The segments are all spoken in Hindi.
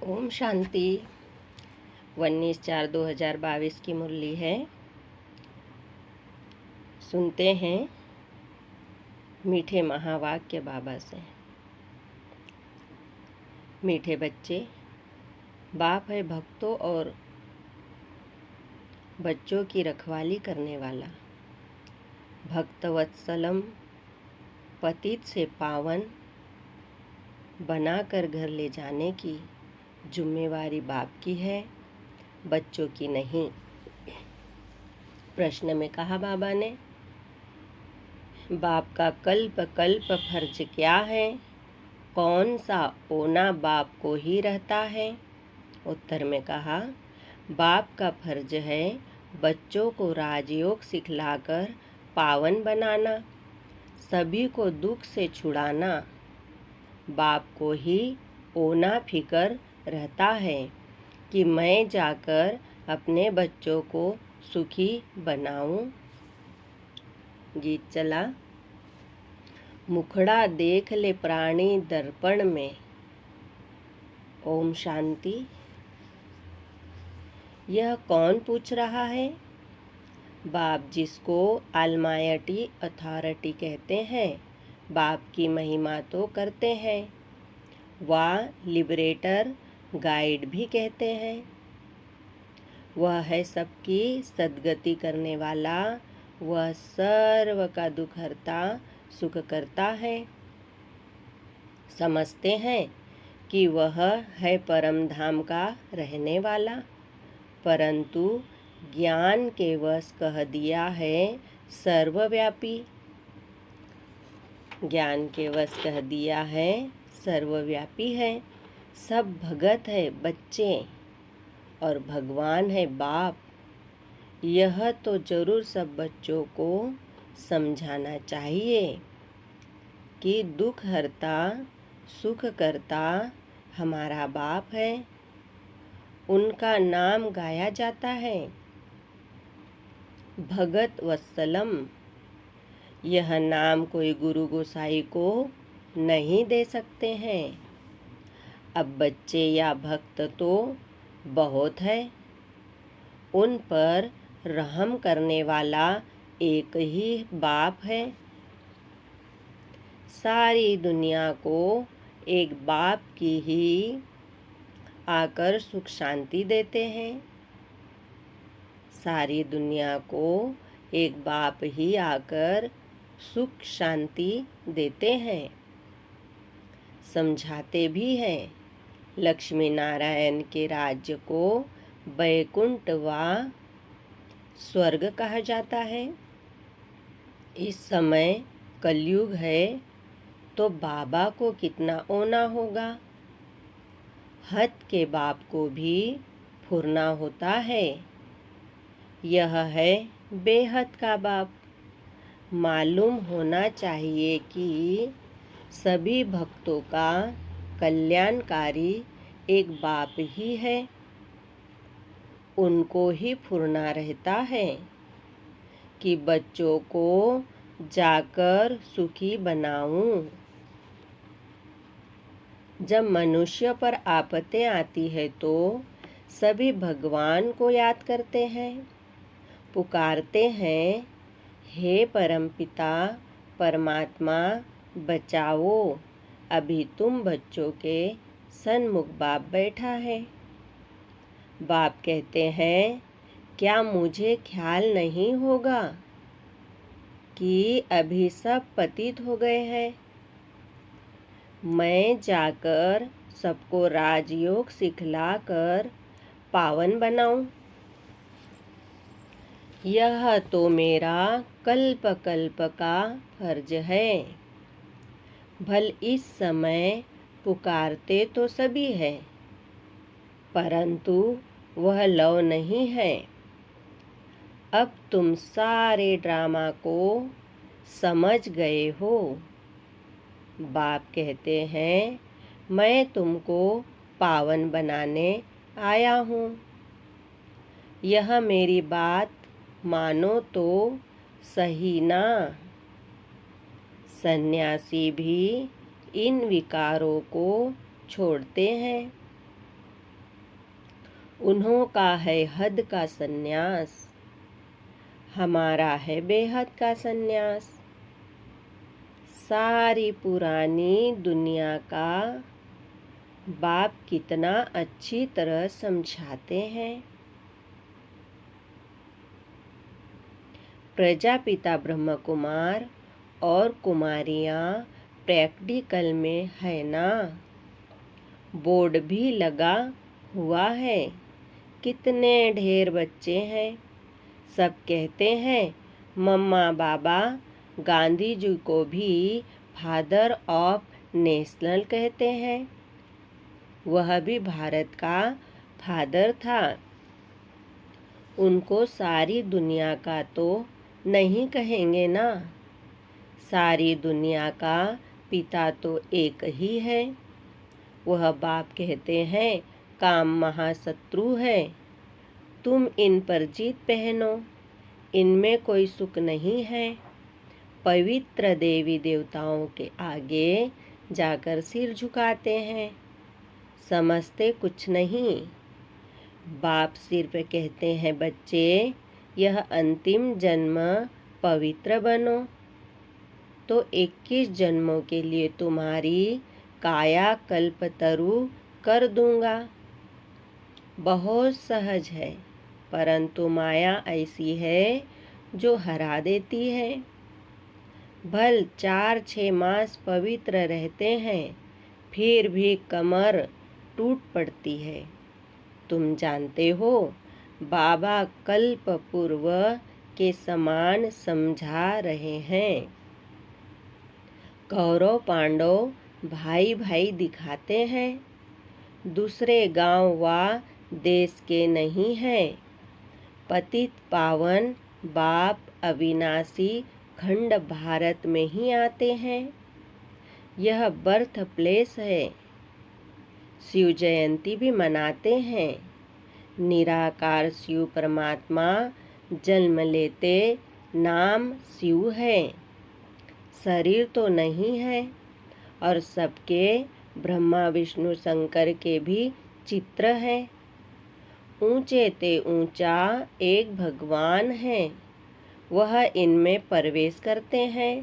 ओम शांति। 19/4/2022 की मुरली है। सुनते हैं मीठे महावाक्य बाबा से। मीठे बच्चे, बाप है भक्तों और बच्चों की रखवाली करने वाला। भक्तवत्सलम पतित से पावन बनाकर घर ले जाने की जिम्मेवारी बाप की है, बच्चों की नहीं। प्रश्न में कहा बाबा ने, बाप का कल्प कल्प फर्ज क्या है? कौन सा ओना बाप को ही रहता है? उत्तर में कहा, बाप का फर्ज है बच्चों को राजयोग सिखलाकर पावन बनाना, सभी को दुख से छुड़ाना। बाप को ही ओना फिकर रहता है कि मैं जाकर अपने बच्चों को सुखी बनाऊं। गीत चला। मुखड़ा देख ले प्राणी दर्पण में। ओम शांति। यह कौन पूछ रहा है? बाप जिसको ऑलमाइटी अथॉरिटी कहते हैं, बाप की महिमा तो करते हैं। वह लिबरेटर गाइड भी कहते हैं। वह है सबकी सद्गति करने वाला। वह सर्व का दुख हरता, सुख करता है। समझते हैं कि वह है परम धाम का रहने वाला, परंतु ज्ञान के वश कह दिया है सर्वव्यापी। ज्ञान के वश कह दिया है सर्वव्यापी है। सब भगत है बच्चे और भगवान है बाप। यह तो जरूर सब बच्चों को समझाना चाहिए कि दुख हरता सुख करता हमारा बाप है। उनका नाम गाया जाता है भगत वत्सलम। यह नाम कोई गुरु गोसाई को नहीं दे सकते हैं। अब बच्चे या भक्त तो बहुत है, उन पर रहम करने वाला एक ही बाप है। सारी दुनिया को एक बाप की ही आकर सुख शांति देते हैं। सारी दुनिया को एक बाप ही आकर सुख शांति देते हैं। समझाते भी हैं। लक्ष्मी नारायण के राज्य को वैकुंठ व स्वर्ग कहा जाता है। इस समय कलयुग है तो बाबा को कितना ओना होगा। हद के बाप को भी फुरना होता है। यह है बेहद का बाप। मालूम होना चाहिए कि सभी भक्तों का कल्याणकारी एक बाप ही है। उनको ही फुरना रहता है कि बच्चों को जाकर सुखी बनाऊं। जब मनुष्य पर आफतें आती है तो सभी भगवान को याद करते हैं, पुकारते हैं, हे परमपिता परमात्मा बचाओ। अभी तुम बच्चों के सन्मुख बाप बैठा है। बाप कहते हैं, क्या मुझे ख्याल नहीं होगा कि अभी सब पतित हो गए हैं? मैं जाकर सबको राजयोग सिखलाकर पावन बनाऊं। यह तो मेरा कल्प कल्प का फर्ज है। भल इस समय पुकारते तो सभी है, परंतु वह लव नहीं है। अब तुम सारे ड्रामा को समझ गए हो। बाप कहते हैं, मैं तुमको पावन बनाने आया हूँ। यह मेरी बात मानो तो सही ना। सन्यासी भी इन विकारों को छोड़ते हैं। उन्हों का है हद का सन्यास, हमारा है बेहद का सन्यास। सारी पुरानी दुनिया का बाप कितना अच्छी तरह समझाते हैं। प्रजापिता ब्रह्म कुमार और कुमारियाँ प्रैक्टिकल में है ना, बोर्ड भी लगा हुआ है। कितने ढेर बच्चे हैं, सब कहते हैं मम्मा बाबा। गांधी जी को भी फादर ऑफ नेशनल कहते हैं, वह भी भारत का फादर था। उनको सारी दुनिया का तो नहीं कहेंगे ना, सारी दुनिया का पिता तो एक ही है। वह बाप कहते हैं काम महाशत्रु है, तुम इन पर जीत पहनो, इनमें कोई सुख नहीं है। पवित्र देवी देवताओं के आगे जाकर सिर झुकाते हैं, समझते कुछ नहीं। बाप सिर पे कहते हैं बच्चे यह अंतिम जन्म पवित्र बनो, तो 21 जन्मों के लिए तुम्हारी काया कल्पतरु कर दूंगा। बहुत सहज है, परंतु माया ऐसी है जो हरा देती है। भल 4-6 मास पवित्र रहते हैं, फिर भी कमर टूट पड़ती है। तुम जानते हो बाबा कल्प पूर्व के समान समझा रहे हैं। कौरव पांडव भाई भाई दिखाते हैं, दूसरे गांव व देश के नहीं हैं। पतित पावन बाप अविनाशी खंड भारत में ही आते हैं, यह बर्थ प्लेस है। शिव जयंती भी मनाते हैं। निराकार शिव परमात्मा जन्म लेते नाम शिव है, शरीर तो नहीं है। और सबके ब्रह्मा विष्णु शंकर के भी चित्र हैं। ऊंचे ते ऊंचा एक भगवान है, वह इनमें प्रवेश करते हैं,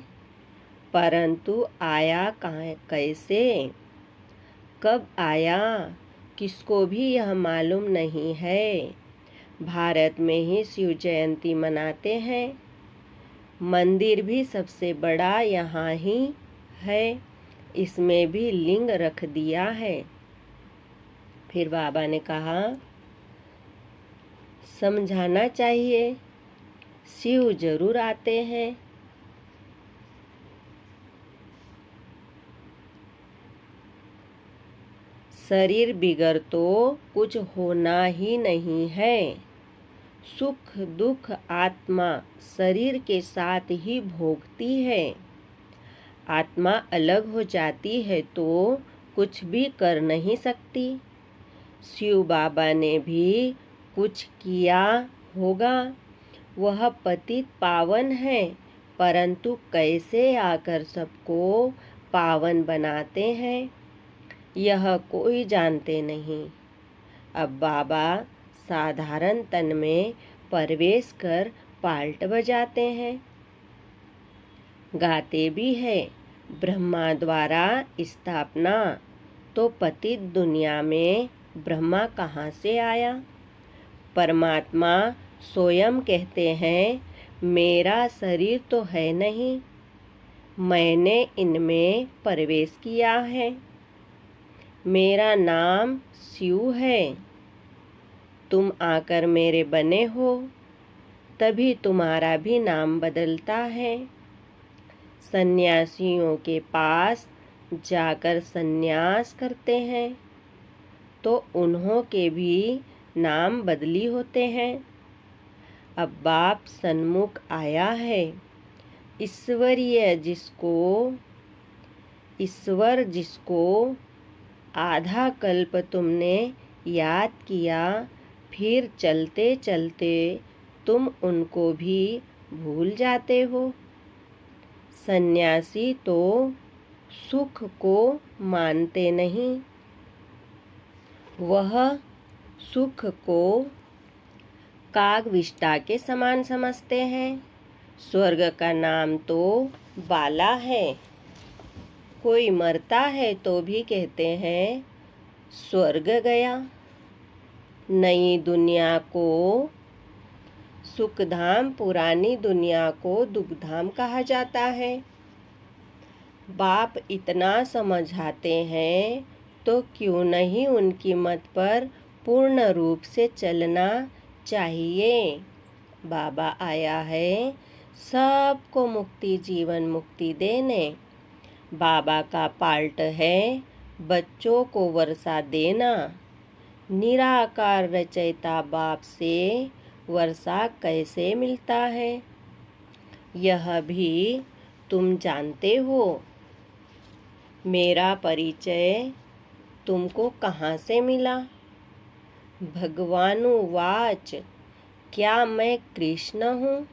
परंतु आया कैसे, कब आया, किसको भी यह मालूम नहीं है। भारत में ही शिव जयंती मनाते हैं, मंदिर भी सबसे बड़ा यहाँ ही है, इसमें भी लिंग रख दिया है। फिर बाबा ने कहा समझाना चाहिए, शिव जरूर आते हैं। शरीर बिगड़ तो कुछ होना ही नहीं है। सुख दुख आत्मा शरीर के साथ ही भोगती है। आत्मा अलग हो जाती है तो कुछ भी कर नहीं सकती। शिव बाबा ने भी कुछ किया होगा, वह पतित पावन है, परंतु कैसे आकर सबको पावन बनाते हैं यह कोई जानते नहीं। अब बाबा साधारण तन में प्रवेश कर पाल्ट बजाते हैं, गाते भी है ब्रह्मा द्वारा स्थापना, तो पतित दुनिया में ब्रह्मा कहाँ से आया। परमात्मा स्वयं कहते हैं मेरा शरीर तो है नहीं, मैंने इनमें प्रवेश किया है। मेरा नाम शिव है, तुम आकर मेरे बने हो, तभी तुम्हारा भी नाम बदलता है। सन्यासियों के पास जाकर सन्यास करते हैं तो उन्हों के भी नाम बदली होते हैं। अब बाप सन्मुख आया है, ईश्वर जिसको आधा कल्प तुमने याद किया, फिर चलते चलते तुम उनको भी भूल जाते हो। सन्यासी तो सुख को मानते नहीं, वह सुख को कागविष्टा के समान समझते हैं। स्वर्ग का नाम तो बाला है। कोई मरता है तो भी कहते हैं स्वर्ग गया। नई दुनिया को सुखधाम, पुरानी दुनिया को दुखधाम कहा जाता है। बाप इतना समझाते हैं तो क्यों नहीं उनकी मत पर पूर्ण रूप से चलना चाहिए। बाबा आया है सबको मुक्ति, जीवन मुक्ति देने। बाबा का पार्ट है बच्चों को वर्षा देना। निराकार रचयिता बाप से वर्षा कैसे मिलता है, यह भी तुम जानते हो। मेरा परिचय तुमको कहाँ से मिला? भगवानुवाच, क्या मैं कृष्ण हूँ?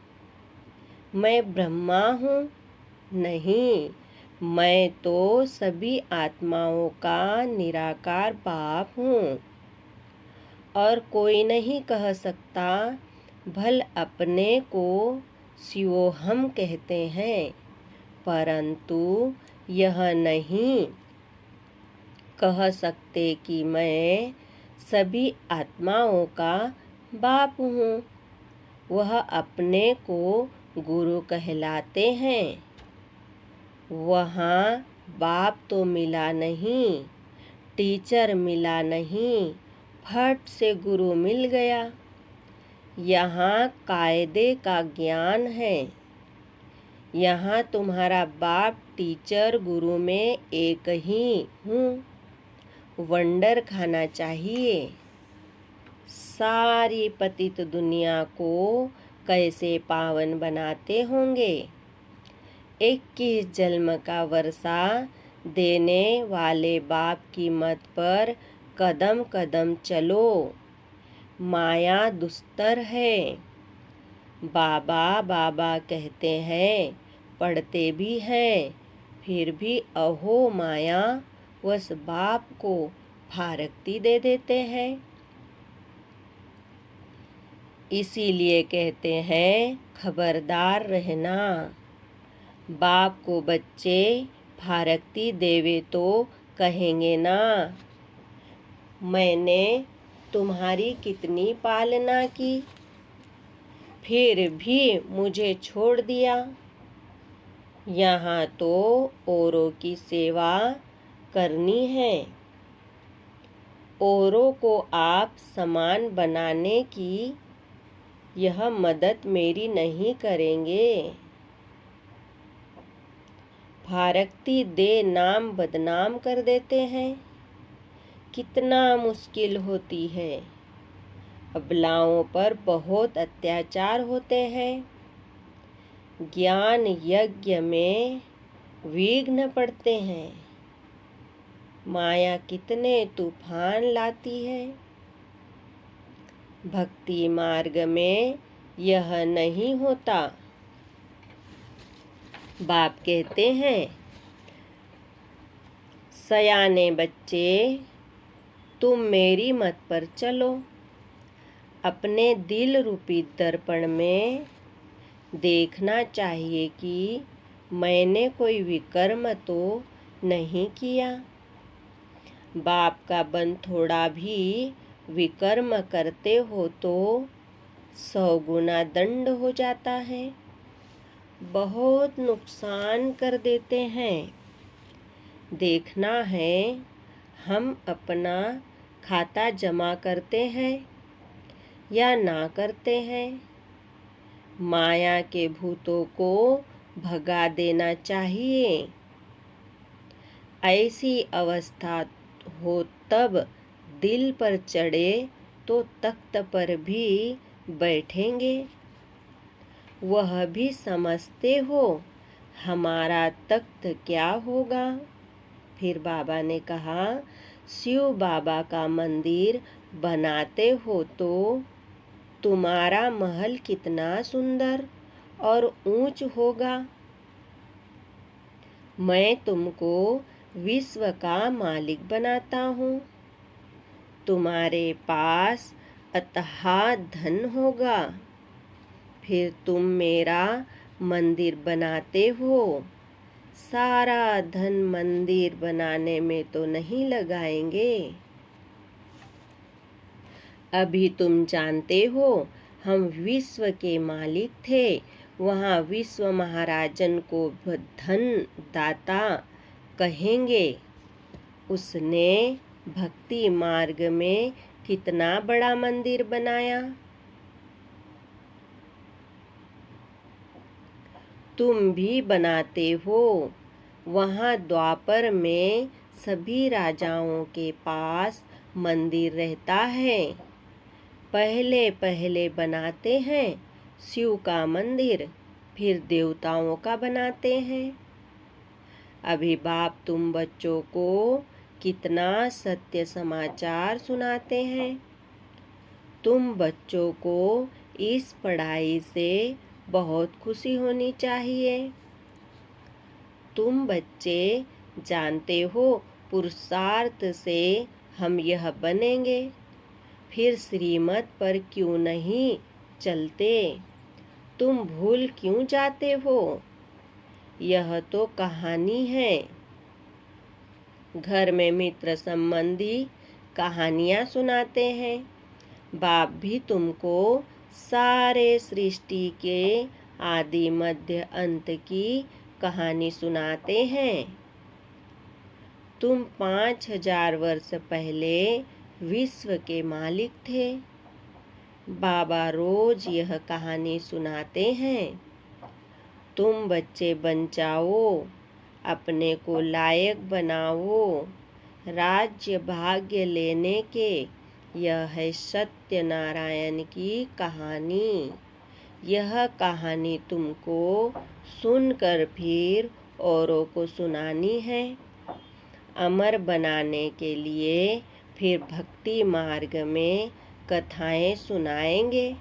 मैं ब्रह्मा हूँ? नहीं, मैं तो सभी आत्माओं का निराकार बाप हूँ। और कोई नहीं कह सकता भल अपने को शिवोहम कहते हैं, परंतु यह नहीं कह सकते कि मैं सभी आत्माओं का बाप हूँ। वह अपने को गुरु कहलाते हैं। वहाँ बाप तो मिला नहीं, टीचर मिला नहीं, फट से गुरु मिल गया। यहाँ कायदे का ज्ञान है। यहाँ तुम्हारा बाप टीचर गुरु में एक ही हूँ। वंडर खाना चाहिए। सारी पतित दुनिया को कैसे पावन बनाते होंगे। 21 जन्म का वर्षा देने वाले बाप की मत पर कदम कदम चलो। माया दुस्तर है। बाबा बाबा कहते हैं, पढ़ते भी हैं, फिर भी अहो माया उस बाप को फारकती दे देते हैं। इसीलिए कहते हैं खबरदार रहना। बाप को बच्चे फारकती देवे तो कहेंगे ना, मैंने तुम्हारी कितनी पालना की, फिर भी मुझे छोड़ दिया। यहाँ तो औरों की सेवा करनी है। औरों को आप समान बनाने की यह मदद मेरी नहीं करेंगे। फारकती दे नाम बदनाम कर देते हैं। कितना मुश्किल होती है। अबलाओं पर बहुत अत्याचार होते हैं। ज्ञान यज्ञ में विघ्न पड़ते हैं। माया कितने तूफान लाती है। भक्ति मार्ग में यह नहीं होता। बाप कहते हैं, सयाने बच्चे तुम मेरी मत पर चलो। अपने दिल रूपी दर्पण में देखना चाहिए कि मैंने कोई विकर्म तो नहीं किया। बाप का बन थोड़ा भी विकर्म करते हो तो 100 गुना दंड हो जाता है। बहुत नुकसान कर देते हैं। देखना है हम अपना खाता जमा करते हैं या ना करते हैं। माया के भूतों को भगा देना चाहिए। ऐसी अवस्था हो तब दिल पर चढ़े तो तख्त पर भी बैठेंगे। वह भी समझते हो हमारा तख्त क्या होगा। फिर बाबा ने कहा, शिव बाबा का मंदिर बनाते हो तो तुम्हारा महल कितना सुंदर और ऊंच होगा। मैं तुमको विश्व का मालिक बनाता हूँ। तुम्हारे पास अथाह धन होगा, फिर तुम मेरा मंदिर बनाते हो। सारा धन मंदिर बनाने में तो नहीं लगाएंगे। अभी तुम जानते हो हम विश्व के मालिक थे। वहाँ विश्व महाराजन को धन दाता कहेंगे। उसने भक्ति मार्ग में कितना बड़ा मंदिर बनाया। तुम भी बनाते हो। वहाँ द्वापर में सभी राजाओं के पास मंदिर रहता है। पहले पहले बनाते हैं शिव का मंदिर, फिर देवताओं का बनाते हैं। अभी बाप तुम बच्चों को कितना सत्य समाचार सुनाते हैं। तुम बच्चों को इस पढ़ाई से बहुत खुशी होनी चाहिए। तुम बच्चे जानते हो पुरुषार्थ से हम यह बनेंगे, फिर श्रीमत पर क्यों नहीं चलते। तुम भूल क्यों जाते हो। यह तो कहानी है। घर में मित्र संबंधी कहानियाँ सुनाते हैं। बाप भी तुमको सारे सृष्टि के आदि मध्य अंत की कहानी सुनाते हैं। तुम 5000 वर्ष पहले विश्व के मालिक थे। बाबा रोज यह कहानी सुनाते हैं। तुम बच्चे बन जाओ, अपने को लायक बनाओ राज्य भाग्य लेने के। यह है सत्यनारायण की कहानी। यह कहानी तुमको सुनकर फिर औरों को सुनानी है। अमर बनाने के लिए फिर भक्ति मार्ग में कथाएं सुनाएंगे।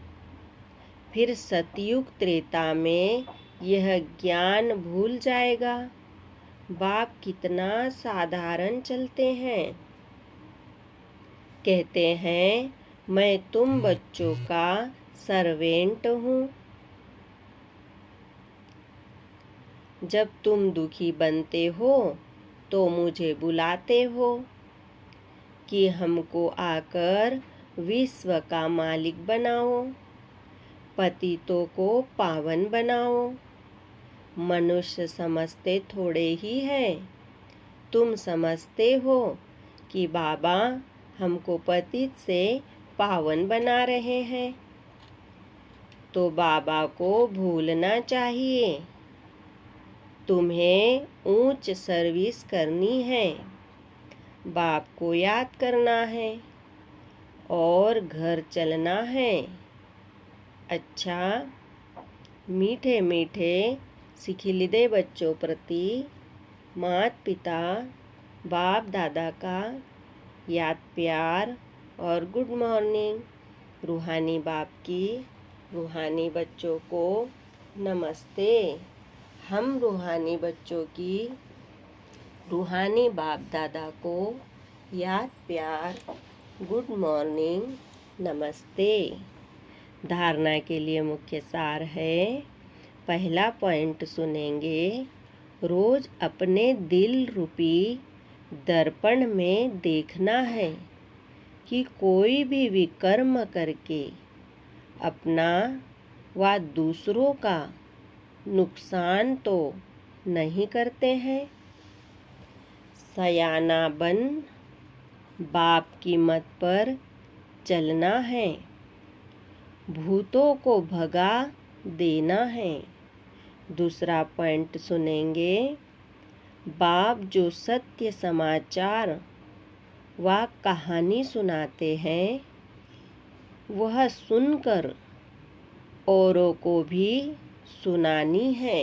फिर सतयुग त्रेता में यह ज्ञान भूल जाएगा। बाप कितना साधारण चलते हैं। कहते हैं मैं तुम बच्चों का सर्वेंट हूँ। जब तुम दुखी बनते हो तो मुझे बुलाते हो कि हमको आकर विश्व का मालिक बनाओ, पतितों को पावन बनाओ। मनुष्य समझते थोड़े ही है। तुम समझते हो कि बाबा हमको पतित से पावन बना रहे हैं, तो बाबा को भूलना चाहिए। तुम्हें ऊंच सर्विस करनी है, बाप को याद करना है और घर चलना है। अच्छा, मीठे मीठे सिखिलिदे बच्चों प्रति माता पिता बाप दादा का याद प्यार और गुड मॉर्निंग। रूहानी बाप की रूहानी बच्चों को नमस्ते। हम रूहानी बच्चों की रूहानी बाप दादा को याद प्यार गुड मॉर्निंग नमस्ते। धारणा के लिए मुख्य सार है। पहला पॉइंट सुनेंगे। रोज अपने दिल रूपी दर्पण में देखना है कि कोई भी विकर्म करके अपना व दूसरों का नुकसान तो नहीं करते हैं। सयाना बन बाप की मत पर चलना है। भूतों को भगा देना है। दूसरा पॉइंट सुनेंगे। बाप जो सत्य समाचार व कहानी सुनाते हैं वह सुनकर औरों को भी सुनानी है।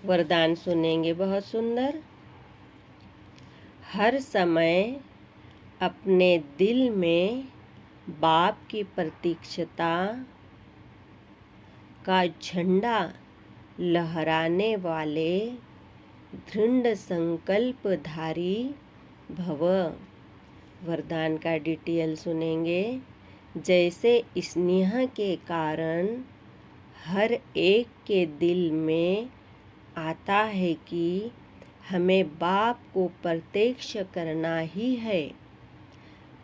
वरदान सुनेंगे बहुत सुंदर। हर समय अपने दिल में बाप की प्रतीक्षता का झंडा लहराने वाले दृढ़ संकल्पधारी भव। वरदान का डिटेल सुनेंगे। जैसे स्नेह के कारण हर एक के दिल में आता है कि हमें बाप को प्रत्यक्ष करना ही है,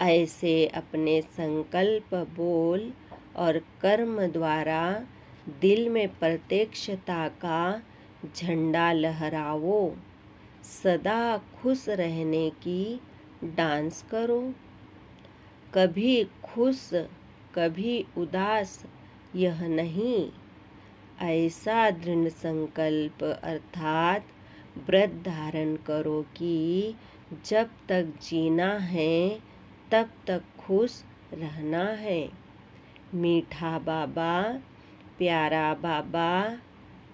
ऐसे अपने संकल्प, बोल और कर्म द्वारा दिल में प्रत्यक्षता का झंडा लहराओ। सदा खुश रहने की डांस करो। कभी खुश कभी उदास यह नहीं, ऐसा दृढ़ संकल्प अर्थात व्रत धारण करो कि जब तक जीना है तब तक खुश रहना है। मीठा बाबा, प्यारा बाबा,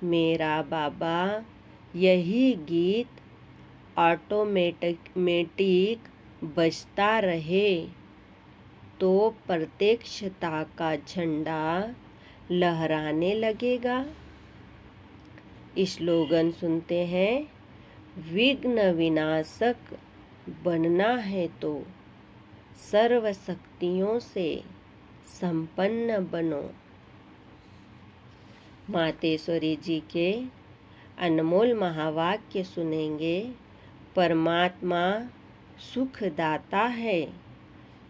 मेरा बाबा, यही गीत ऑटोमेटिक बजता रहे तो प्रत्यक्षता का झंडा लहराने लगेगा। स्लोगन सुनते हैं। विघ्न विनाशक बनना है तो सर्व शक्तियों से संपन्न बनो। मातेश्वरी जी के अनमोल महावाक्य सुनेंगे। परमात्मा सुखदाता है,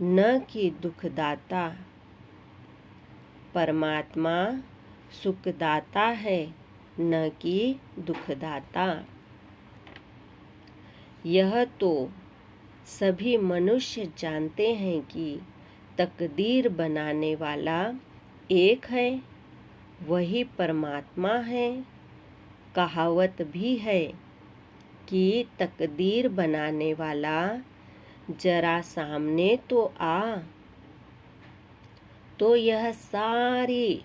न कि दुखदाता। परमात्मा सुखदाता है, न कि दुखदाता। यह तो सभी मनुष्य जानते हैं कि तकदीर बनाने वाला एक है, वही परमात्मा है। कहावत भी है कि तकदीर बनाने वाला जरा सामने तो आ, तो यह सारी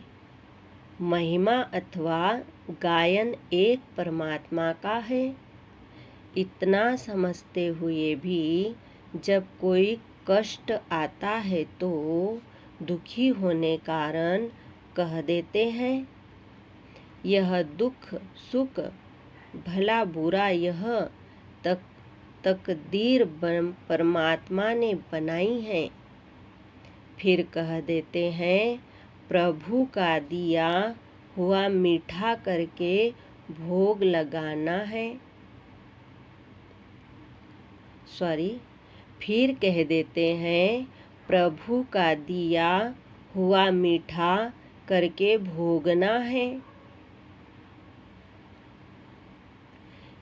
महिमा अथवा गायन एक परमात्मा का है। इतना समझते हुए भी जब कोई कष्ट आता है तो दुखी होने कारण कह देते हैं, यह दुख सुख भला बुरा यह तकदीर परमात्मा ने बनाई है। फिर कह देते हैं, प्रभु का दिया हुआ मीठा करके भोग लगाना है। फिर कह देते हैं, प्रभु का दिया हुआ मीठा करके भोगना है।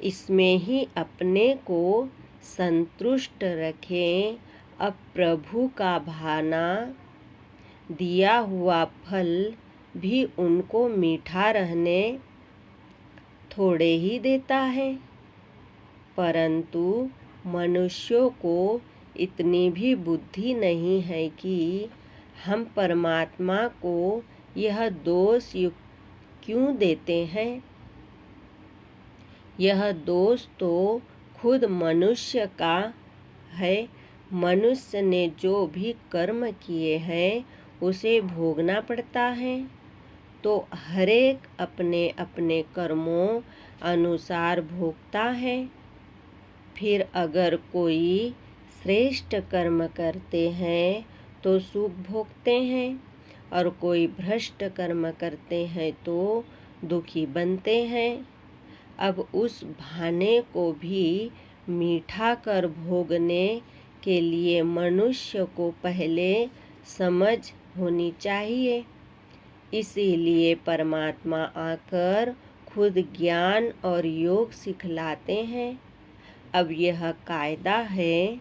इसमें ही अपने को संतुष्ट रखें। अब प्रभु का भाना दिया हुआ फल भी उनको मीठा रहने थोड़े ही देता है, परंतु मनुष्यों को इतनी भी बुद्धि नहीं है कि हम परमात्मा को यह दोष क्यों देते हैं। यह दोष तो खुद मनुष्य का है। मनुष्य ने जो भी कर्म किए हैं उसे भोगना पड़ता है, तो हरेक अपने अपने कर्मों अनुसार भोगता है। फिर अगर कोई श्रेष्ठ कर्म करते हैं तो सुख भोगते हैं, और कोई भ्रष्ट कर्म करते हैं तो दुखी बनते हैं। अब उस भाने को भी मीठा कर भोगने के लिए मनुष्य को पहले समझ होनी चाहिए। इसीलिए परमात्मा आकर खुद ज्ञान और योग सिखलाते हैं। अब यह कायदा है,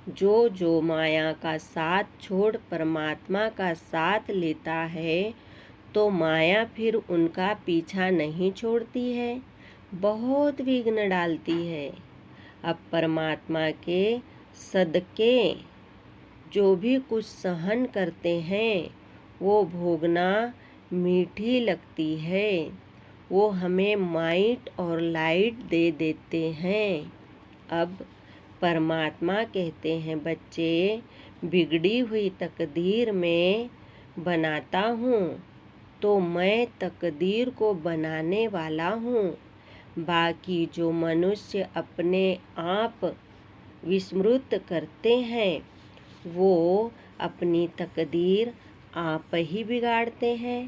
जो माया का साथ छोड़ परमात्मा का साथ लेता है तो माया फिर उनका पीछा नहीं छोड़ती है, बहुत विघ्न डालती है। अब परमात्मा के सदके जो भी कुछ सहन करते हैं वो भोगना मीठी लगती है। वो हमें माइट और लाइट दे देते हैं। अब परमात्मा कहते हैं, बच्चे बिगड़ी हुई तकदीर में बनाता हूँ, तो मैं तकदीर को बनाने वाला हूँ। बाकी जो मनुष्य अपने आप विस्मृत करते हैं वो अपनी तकदीर आप ही बिगाड़ते हैं।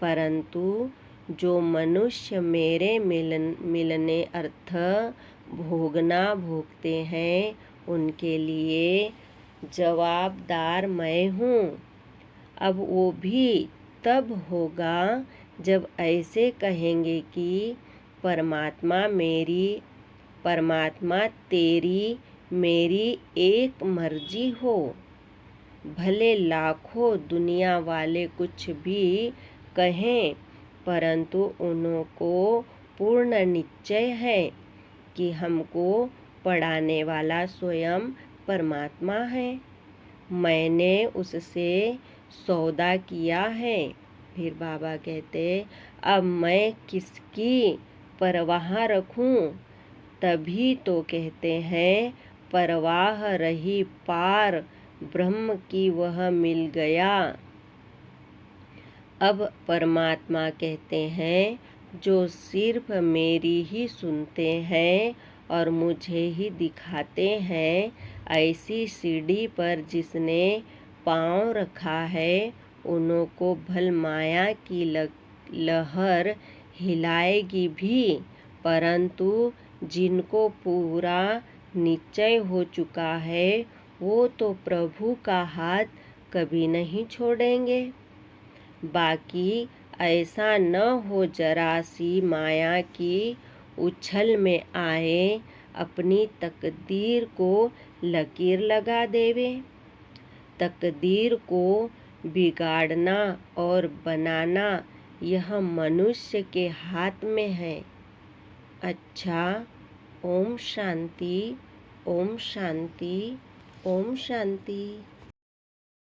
परंतु जो मनुष्य मेरे मिलने अर्थ भोगना भोगते हैं उनके लिए जवाबदार मैं हूँ। अब वो भी तब होगा जब ऐसे कहेंगे कि परमात्मा तेरी मेरी एक मर्जी हो। भले लाखों दुनिया वाले कुछ भी कहें परंतु उनको पूर्ण निश्चय है कि हमको पढ़ाने वाला स्वयं परमात्मा है। मैंने उससे सौदा किया है। फिर बाबा कहते अब मैं किसकी परवाह रखूं। तभी तो कहते हैं परवाह रही पार ब्रह्म की वह मिल गया। अब परमात्मा कहते हैं जो सिर्फ मेरी ही सुनते हैं और मुझे ही दिखाते हैं, ऐसी सीढ़ी पर जिसने पाँव रखा है उनको भल माया की लहर हिलाएगी भी, परंतु जिनको पूरा निश्चय हो चुका है वो तो प्रभु का हाथ कभी नहीं छोड़ेंगे। बाकी ऐसा न हो जरा सी माया की उछल में आए अपनी तकदीर को लकीर लगा देवे। तकदीर को बिगाड़ना और बनाना यह मनुष्य के हाथ में है। अच्छा, ओम शांति, ओम शांति, ओम शांति।